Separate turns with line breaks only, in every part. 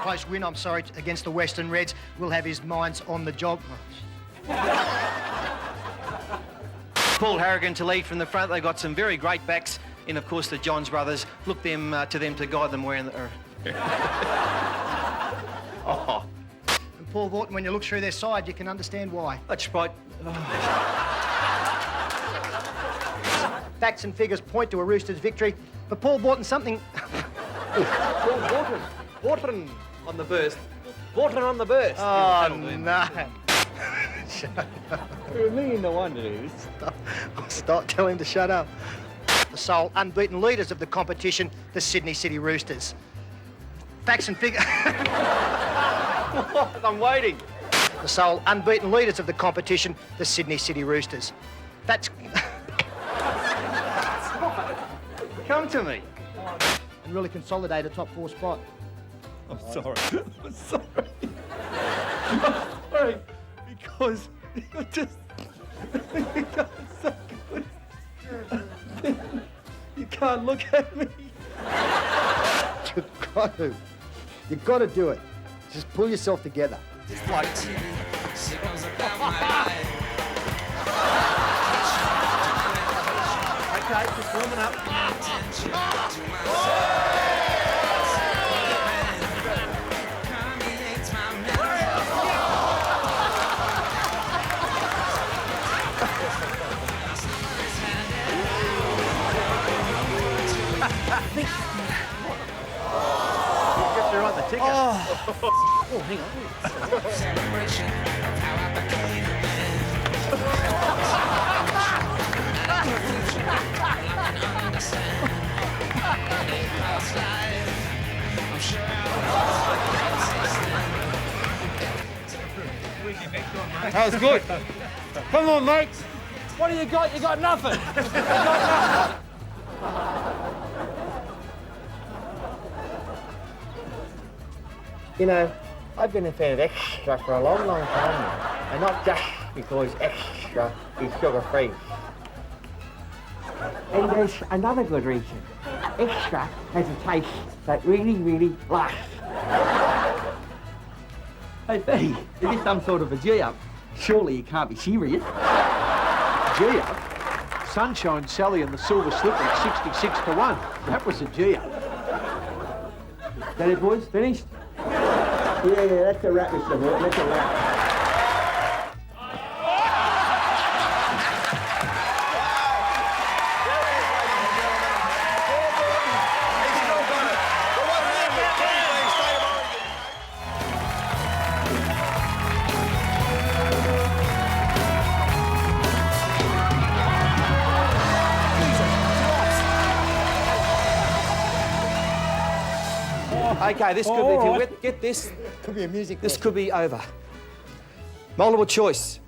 close win, I'm sorry, against the Western Reds. Will have his minds on the job.
Paul Harrigan to lead from the front. They've got some very great backs in, of course, the Johns brothers. Look to them to guide them where in the... Oh.
And Paul Vautin, when you look through their side, you can understand why.
That's right.
Facts and figures point to a Roosters victory. For Paul Vautin, something...
Paul Vautin. Vautin on the burst. Vautin on the burst.
Oh, no. Shut up.
You're a million to one, dude.
Stop. Tell him to shut up. The sole unbeaten leaders of the competition, the Sydney City Roosters. Facts and figures...
I'm waiting.
The sole unbeaten leaders of the competition, the Sydney City Roosters. That's...
Come to me.
And really consolidate a top 4 spot.
I'm sorry. I'm sorry. I'm sorry. Because you're just... You're so good. You can't look at me.
You've got to do it. Just pull yourself together.
Like...
Okay, just warming up.
You're on the ticket.
Oh, hang on.
Celebration of how I became a man. I'm sure
That was good. Come on, mates. What do you got? You got nothing. You got nothing.
You know, I've been a fan of extra for a long, long time now. And not just because extra is sugar-free. And there's another good reason. Extra has a taste that really, really lasts.
Hey, Fatty, is this some sort of a G-up? Surely you can't be serious.
G-up? Sunshine Sally and the Silver Slipper 66 to 1. That was a G-up.
That it, boys? Finished?
Yeah, that's a wrap, Mr. Vautin. That's a wrap.
Okay, this could be, if you get this,
Could be a music.
this could be over. Multiple choice.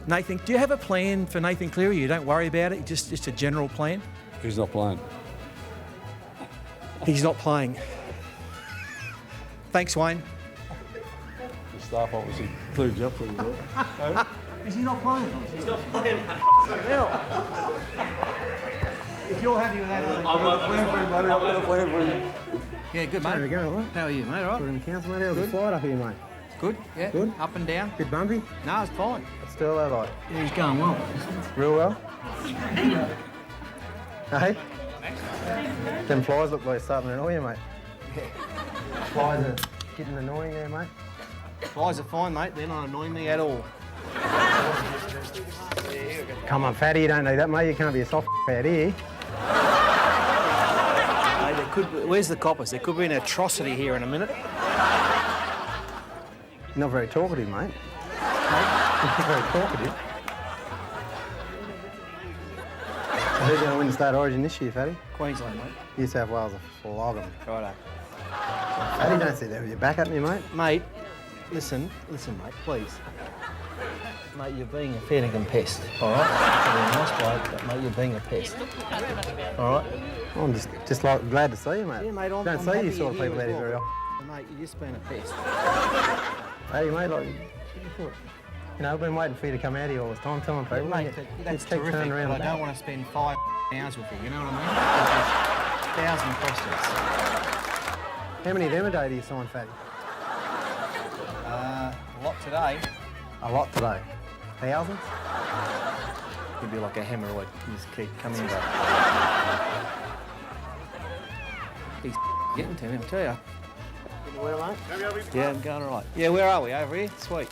Nathan, do you have a plan for Nathan Cleary? You don't worry about it, just a general plan?
He's not playing.
He's not playing. Thanks, Wayne.
The staff obviously cleared you up pretty well.
Is he not playing?
He's not playing.
If you're happy with that,
I'm not playing for him, buddy. I'm not playing for him.
yeah, good, mate.
There we go, mate.
How are you, mate? All right?
Put in the council, mate. How's the flight up here, mate?
Good, yeah.
Good.
Up and down.
Bit bumpy?
No, it's fine.
Still that like?
Yeah, he's going well.
Real well? Hey? Them flies look like they're starting to annoy you, mate. Flies are getting annoying there, mate.
Flies are fine, mate. They're not annoying me at all.
Come on, Fatty, you don't need that, mate. You can't be a soft out here.
Hey, there could be, where's the coppers? There could be an atrocity here in a minute.
You're not very talkative, mate. You're not very talkative. Who's going to win the State Origin this year, Fatty?
Queensland, mate.
New South Wales are flog 'em.
Righto.
Fatty, don't sit there with your back at me, mate.
Mate, listen, mate, please.
Mate, you're being a fair dinkum pest, all right? You're a nice bloke, but mate, you're being a pest. All right? I'm just like glad to see you, mate.
Yeah, mate,
Don't
I'm
see
happy
these sort of
you're
people
here
out
as
here
well.
very often.
Mate, you're just being a pest.
Hey, mate, like, you know, I've been waiting for you to come out here all this time, telling people.
Mate,
you
that's
keep
terrific,
turning around
but I
with
don't
that.
want to spend 5 hours with you, you know what I mean? 1,000 questions.
How many of them a day do you sign, Fatty?
A lot today.
A lot today. Thousands?
You'd be like a hemorrhoid. You just keep coming back. He's getting to me, I'll tell you.
Well, mate.
Yeah, I'm going all right. Yeah, where are we? Over here? Sweet.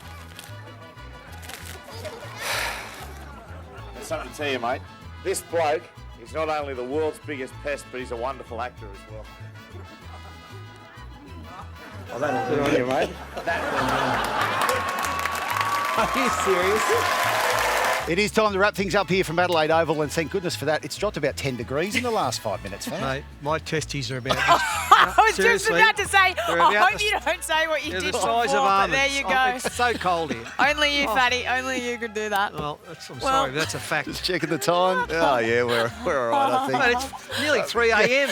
There's something to tell you, mate. This bloke is not only the world's biggest pest, but he's a wonderful actor as well.
Oh, that'll do on you, mate.
Are you serious?
It is time to wrap things up here from Adelaide Oval, and thank goodness for that. It's dropped about 10 degrees in the last 5 minutes, mate.
Mate, my testes are about...
I was just about to say,
They're
I
about
hope you don't say what you
They're
did
the size
before,
of
but
almonds.
there you go.
Oh, it's so cold here.
Only you, Fatty, only you could do that.
Well, I'm sorry, that's a fact.
Just checking the time. Oh, yeah, we're all right, I think.
Mate, it's nearly 3 a.m.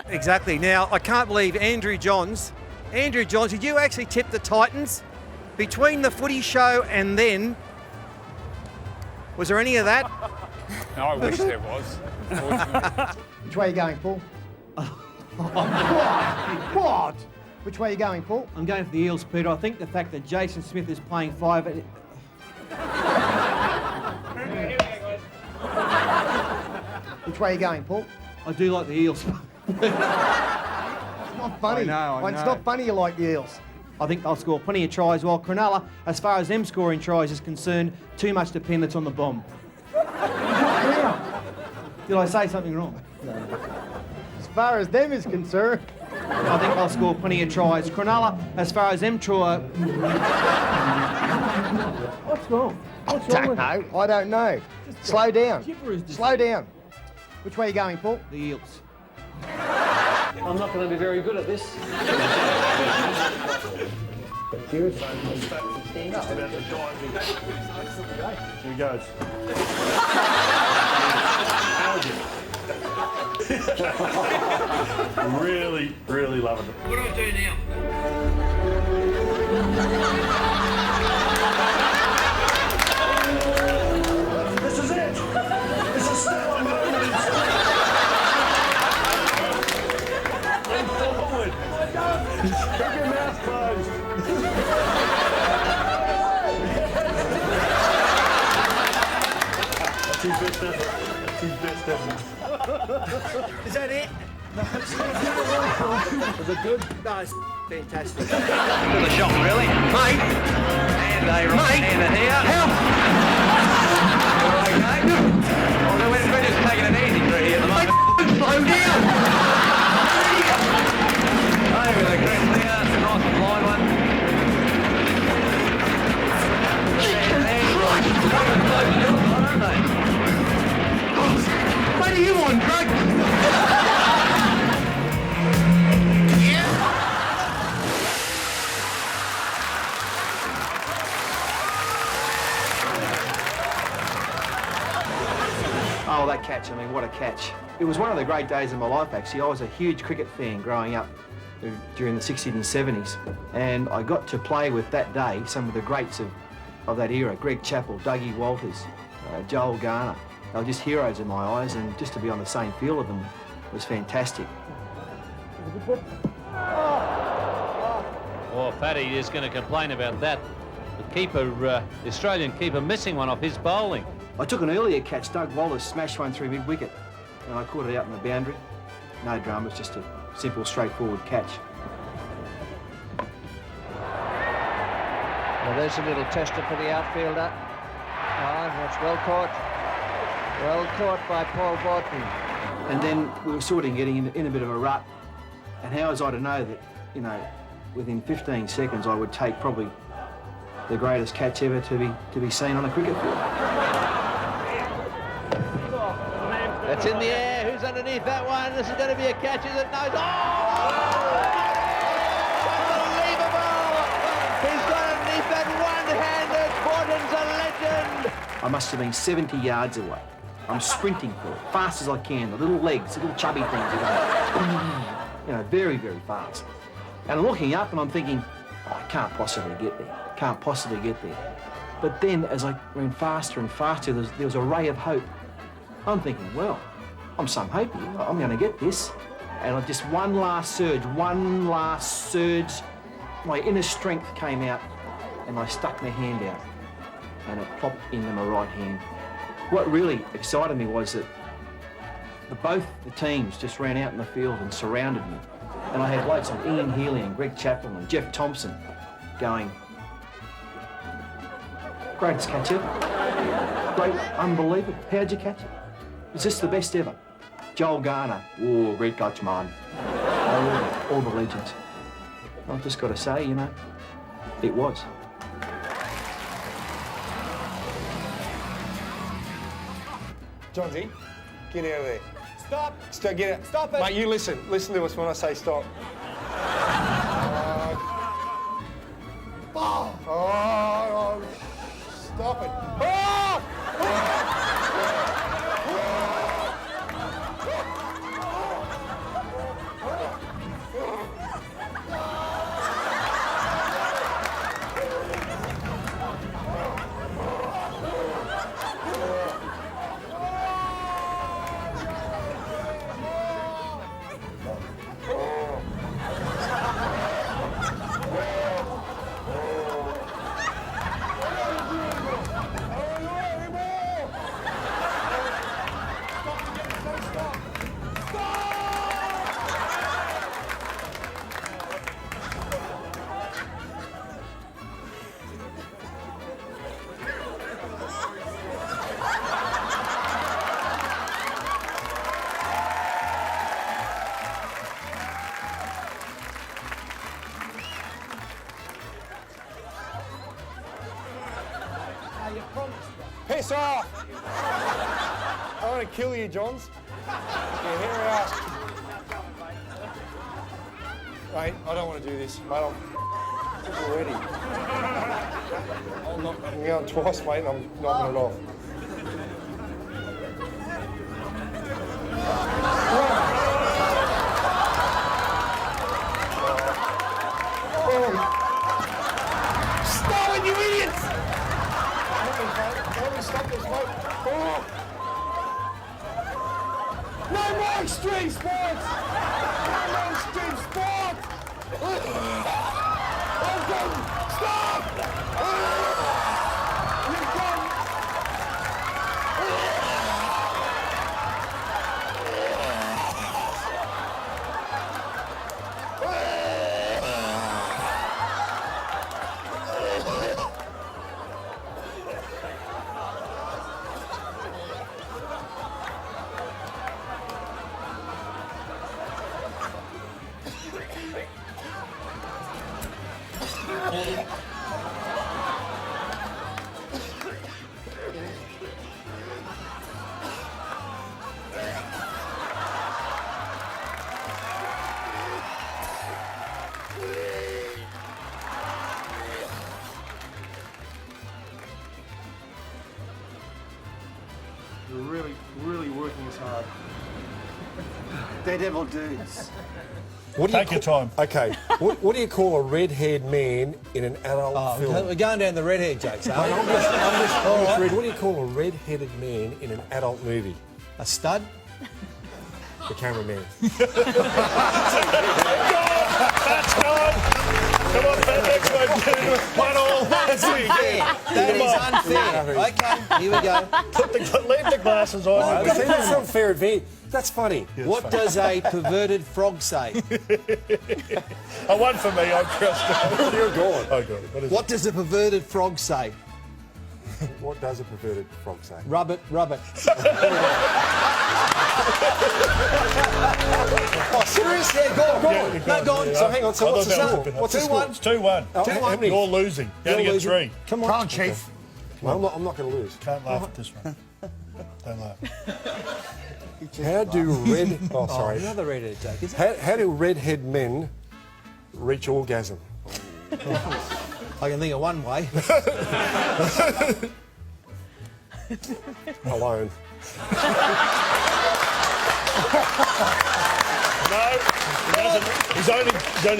Exactly. Now, I can't believe Andrew Johns, did you actually tip the Titans between the Footy Show and then? Was there any of that?
No, I wish there was, unfortunately.
Which way are you going, Paul? What? Which way are you going, Paul?
I'm going for the Eels, Peter. I think the fact that Jason Smith is playing 5...
Which way are you going, Paul?
I do like the Eels.
It's not funny.
I know.
It's not funny you like the Eels.
I think they'll score plenty of tries, while Cronulla, as far as them scoring tries is concerned, too much dependence on the bomb. Did I say something wrong?
As far as them is concerned.
I think they'll score plenty of tries. Cronulla, as far as them try... What's wrong? What's wrong with it?
I don't know. Slow down.
Chipper is just-
Slow down. Which way are you going, Paul?
The Eels.
I'm not going to be very good at this.
Here goes. Really, really loving it.
What do I do now?
This is it. This is still a moment. And forward. Keep your mouth closed. That's his best effort. That's his best effort.
Is that it?
Was it good?
No, it's fantastic.
To the shot, really? Mate! And they right hander here. Help! Okay. Well, we're just taking it easy through here at the moment. Slow down! Over the crest there. Nice and line one. What do you want, Greg? Oh, that catch, I mean, what a catch. It was one of the great days of my life, actually. I was a huge cricket fan growing up during the 60s and 70s, and I got to play with that day some of the greats of that era. Greg Chappell, Dougie Walters, Joel Garner. They were just heroes in my eyes, and just to be on the same field with them was fantastic.
Oh, Fatty is going to complain about that. The keeper, the Australian keeper, missing one off his bowling.
I took an earlier catch. Doug Wallace smashed one through mid-wicket, and I caught it out in the boundary. No drama, it's just a simple, straightforward catch.
Well, there's a little tester for the outfielder. Oh, that's well caught. Well caught by Paul Vautin.
And then we were sort of getting in a bit of a rut. And how was I to know that, you know, within 15 seconds I would take probably the greatest catch ever to be seen on a cricket field.
That's in the air. Who's underneath that one? This is going to be a catch. Is it? No. Oh! Unbelievable! He's got underneath that one
I must have been 70 yards away. I'm sprinting for it, fast as I can. The little legs, the little chubby things are going, you know, very, very fast. And I'm looking up and I'm thinking, oh, I can't possibly get there. Can't possibly get there. But then as I ran faster and faster, there was a ray of hope. I'm thinking, well, I'm some hope here. I'm going to get this. And I just one last surge. My inner strength came out and I stuck my hand out and it plopped into my right hand. What really excited me was that both the teams just ran out in the field and surrounded me. And I had blokes like Ian Healy and Greg Chappell and Jeff Thompson going, greatest catch ever. Great, unbelievable. How'd you catch it? Is this the best ever? Joel Garner, oh, great catch, man. All the legends. I've just got to say, you know, it was.
Johnsy, get out of there. Stop. Stop, get out. Stop it. Mate, you listen. Listen to us when I say stop. Oh, stop it. Piss off! I want to kill you, Johns. Yeah, here we are. Mate, I don't want to do this. Mate, I'm ready. I'm going twice, mate, and I'm knocking it off. Stop it, you idiots! Stop this, mate. Oh. No more extreme sports! No more extreme sports! Oh, God. Stop! You've gone. You're really working as hard.
Daredevil dudes.
Take your time. Okay. What do you call a red-haired man in an adult film?
We're going down the red-haired jokes, are we?
I'm just Red, what do you call a red-headed man in an adult movie?
A stud?
The cameraman.
That's good. Come on, Pat, next one. 1-1. That's it.
That is unfair. Okay, here we go.
Leave the glasses on.
That's unfair advantage. That's funny.
What does a perverted frog say?
A one for me, I'm crushed.
You're gone.
Oh, God.
What does a perverted frog say?
What does a perverted frog say?
Rub it, rub it. Oh, serious? Yeah, go on.
Yeah,
No, go on.
yeah.
So hang on. So what's the score?
What's the score?
It's 2-1.
2-1.
You're losing. You only get 3.
Come on.
Chief.
No, I'm not going to lose.
Can't laugh at this one. Don't laugh.
How do red... Oh, sorry.
Another red-headed joke, is it?
How do redhead men reach orgasm?
I can think of one way.
Alone.
No, he doesn't. He's only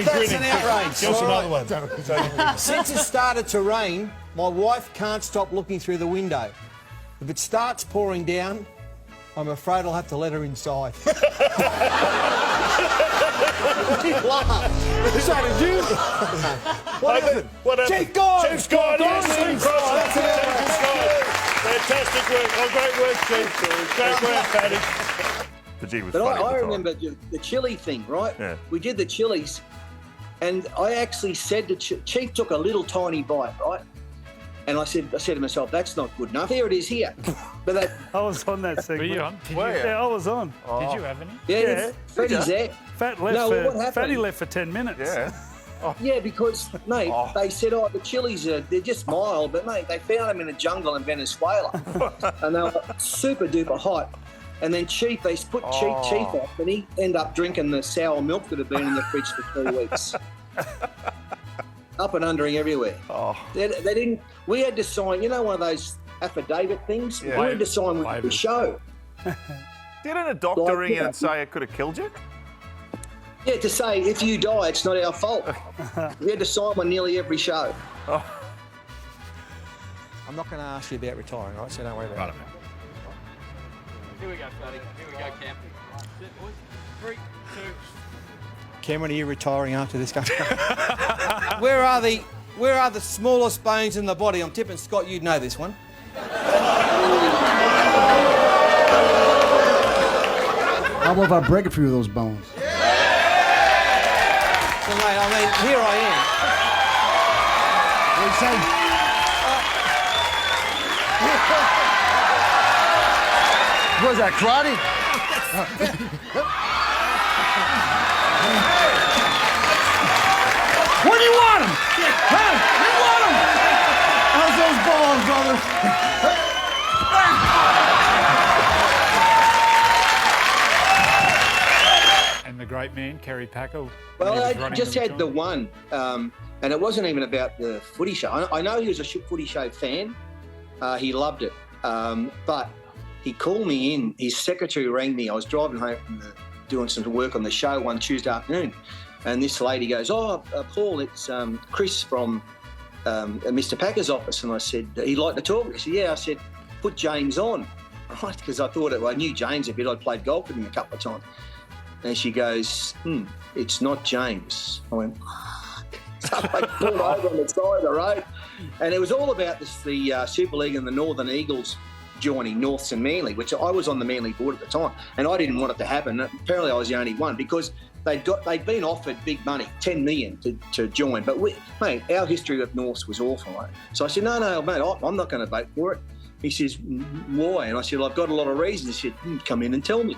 That's
grinning.
an outrage.
Give us another one. He's only grinning.
Since it started to rain, my wife can't stop looking through the window. If it starts pouring down, I'm afraid I'll have to let her inside.
So did you?
What happened?
Chief Guy!
Chief Guy, yes, Chief Guy. Fantastic work. Oh, great work, Chief. Great work, Paddy.
But I remember the chili thing, right?
Yeah.
We did the chilies, and I actually said to Chief took a little tiny bite, right? And I said to myself, that's not good enough. Here it is here. But that,
I was on that segment.
Were you on?
Yeah, I was on.
Did you have any?
yeah, Fatty's there.
Fat left
No,
for,
what happened?
Fatty left for 10 minutes.
Yeah.
Yeah, because, mate, they said, the chilies, they're just mild. But, mate, they found them in a jungle in Venezuela. And they were super duper hot. And then Chief, they put Chief off, and he ended up drinking the sour milk that had been in the fridge for 3 weeks. Up and undering everywhere. They didn't. We had to sign, one of those affidavit things.
Yeah.
We had to sign with the show.
Didn't a doctor ring in and say it could have killed you?
Yeah, to say if you die, it's not our fault. We had to sign one nearly every show.
I'm not going to ask you about retiring, right? So don't worry about it.
Here we go, Fatty. Here we go, Cam. 3, 2.
Cameron, are you retiring after this game? Where are the smallest bones in the body? I'm tipping, Scott, you'd know this one.
How about if I break a few of those bones?
So, mate, I mean, here I am.
What do you say? What is that, karate? What do you want him? Huh? You want him? How's those balls, brother?
And the great man, Kerry Packer.
Well, I just had the one, and it wasn't even about the Footy Show. I know he was a Footy Show fan. He loved it. But he called me in. His secretary rang me. I was driving home from doing some work on the show one Tuesday afternoon. And this lady goes, Paul, it's Chris from Mr. Packer's office. And I said, he'd like to talk. He said, yeah. I said, put James on. Right, because I thought I knew James a bit. I'd played golf with him a couple of times. And she goes, it's not James. I went, so I pulled over on the side of the road. And it was all about the Super League and the Northern Eagles joining Norths and Manly, which I was on the Manly board at the time. And I didn't want it to happen. Apparently I was the only one because they'd been offered big money, 10 million to join. But, mate, our history with Norths was awful. Right? So I said, no, mate, I'm not going to vote for it. He says, why? And I said, I've got a lot of reasons. He said, come in and tell me.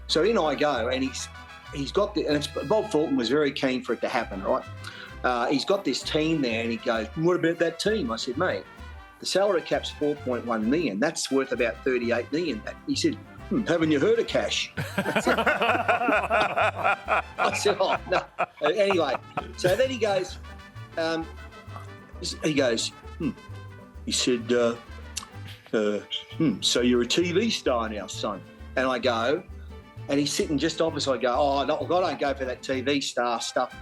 So in I go, and he's got Bob Fulton was very keen for it to happen, right? He's got this team there, and he goes, what about that team? I said, mate, the salary cap's 4.1 million. That's worth about 38 million. He said, haven't you heard of cash? I said, oh, no. Anyway, so then he goes, he said, so you're a TV star now, son. And I go, and he's sitting just opposite. I go, I don't go for that TV star stuff.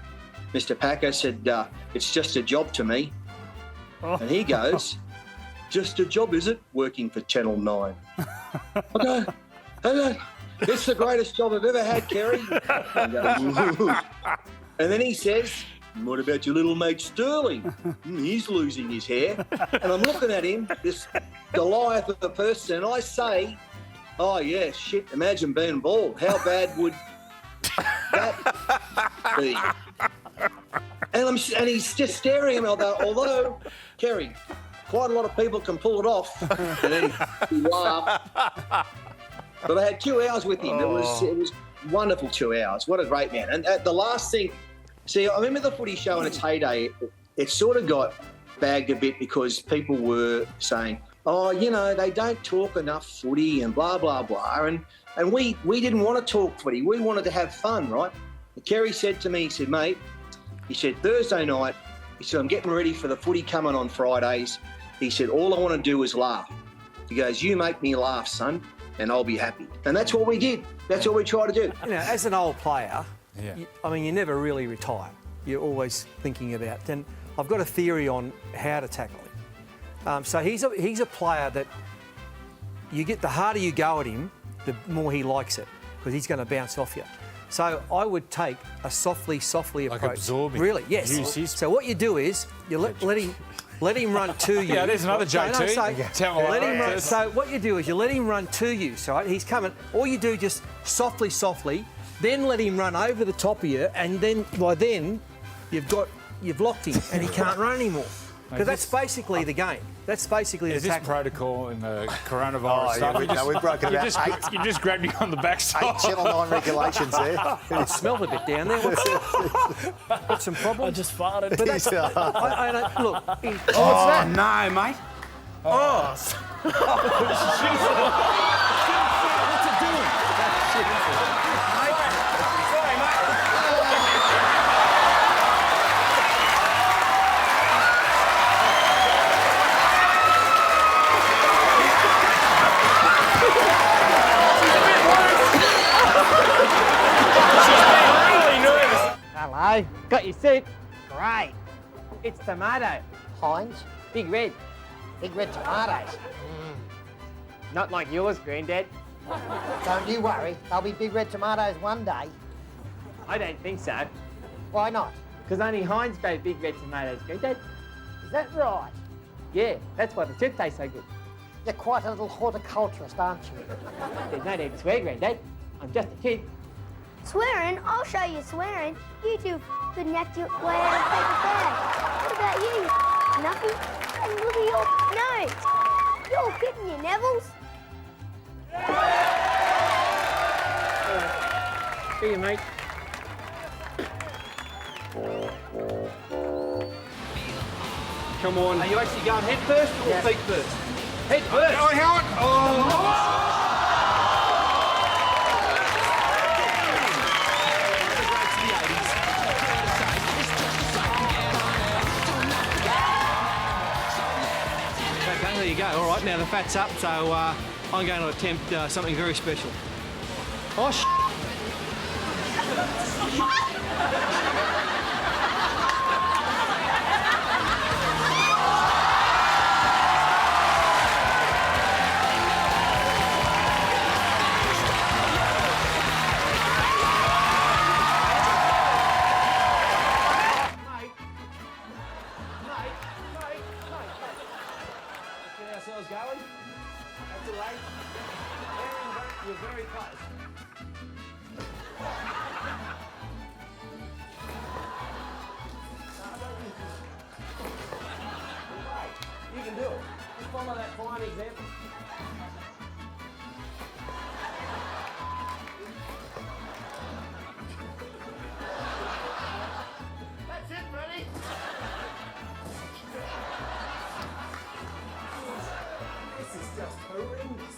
Mr. Packer said, it's just a job to me. And he goes, just a job, is it? Working for Channel 9. I go, it's the greatest job I've ever had, Kerry. And then he says, what about your little mate Sterling? He's losing his hair. And I'm looking at him, this Goliath of a person, and I say, oh, yeah, shit, imagine being bald. How bad would that be? And he's just staring at me, although, Kerry, quite a lot of people can pull it off. And then he laughed. But I had 2 hours with him. It was wonderful 2 hours. What a great man. And the last thing, see, I remember the Footy Show in its heyday. It sort of got bagged a bit because people were saying, they don't talk enough footy and blah, blah, blah. And we didn't want to talk footy. We wanted to have fun, right? And Kerry said to me, he said, mate, Thursday night, he said, I'm getting ready for the footy coming on Fridays. He said, all I want to do is laugh. He goes, you make me laugh, son, and I'll be happy. And that's what we did. That's what we try to do.
You know, as an old player, you never really retire. You're always thinking about. And I've got a theory on how to tackle him. So he's a player that the harder you go at him, the more he likes it, because he's going to bounce off you. So I would take a softly approach.
Like absorbing.
Really, yes. So what you do is you let him run to you.
Yeah, there's another joke too.
Let him run. So what you do is you let him run to you. So he's coming. All you do just softly, then let him run over the top of you, and then by then you've locked him and he can't run anymore. Because that's basically the game. That's basically the tackle.
Is this protocol in the coronavirus stuff?
We've broken it out.
You just grabbed me on the backside.
8 Channel 9 regulations there.
It smelled a bit down there. Got some problems?
I just farted.
But that's, look. What's
that? No, mate.
Oh. What's it doing?
Sorry, mate.
Hello, got your soup? Great. It's tomato.
Heinz?
Big red.
Big red tomatoes.
Not like yours, Grandad.
Don't you worry, there'll be big red tomatoes one day.
I don't think so.
Why not?
Because only Heinz grow big red tomatoes, Grandad.
Is that right?
Yeah, that's why the soup tastes so good.
You're quite a little horticulturist, aren't you?
There's no need to swear, Grandad. I'm just a kid.
Swearing? I'll show you swearing. You two couldn't act your way out of paper bag. What about you? Nothing? And look at your nose. You're kidding you, Neville's.
See you, mate.
Come on.
Are you actually going head first or feet first?
Head first. Oh, Howard. Oh.
Okay, there you go. All right, now the fat's up, so I'm going to attempt something very special. Oh, ourselves going. That's a late. You're very close. You can do it. Just follow that fine example.
That's it, buddy.
This is just horrendous.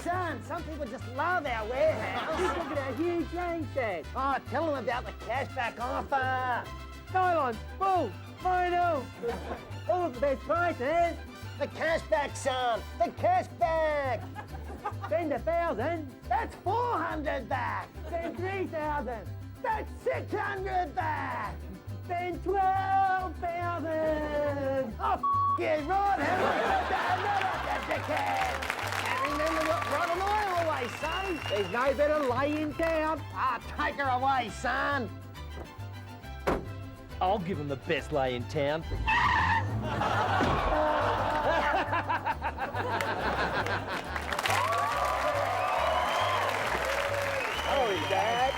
Son, some people just love our warehouse.
Look at our huge range, Dad.
Oh, tell them about the cashback offer.
Nylon, full, vinyl. All the best prices.
The cashback, son. The cashback.
Spend 1,000.
That's 400 back.
Spend 3,000.
That's 600 back.
Spend 12,000.
Oh, yeah, right. Have a dickhead. And remember what Ron and I always say.
There's no better lay in town.
Ah, take her away, son.
I I'll give him the best lay in town.
Oh, Dad.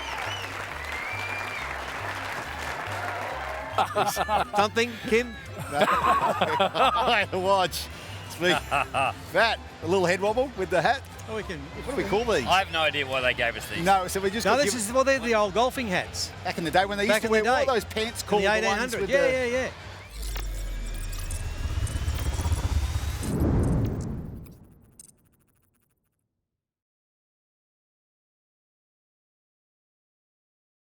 Something, Kim?
I had to watch. It's me. That, a little head wobble with the hat.
Oh, we can.
What do we call these?
I have no idea why they gave us these.
No, so we just
No,
got
this is, well, they're the old golfing hats.
back in the day when they used
Back
to
in
wear
the
all
day.
those pants
In
called
the
the ones
1800s.
with
Yeah,
the,
yeah, yeah.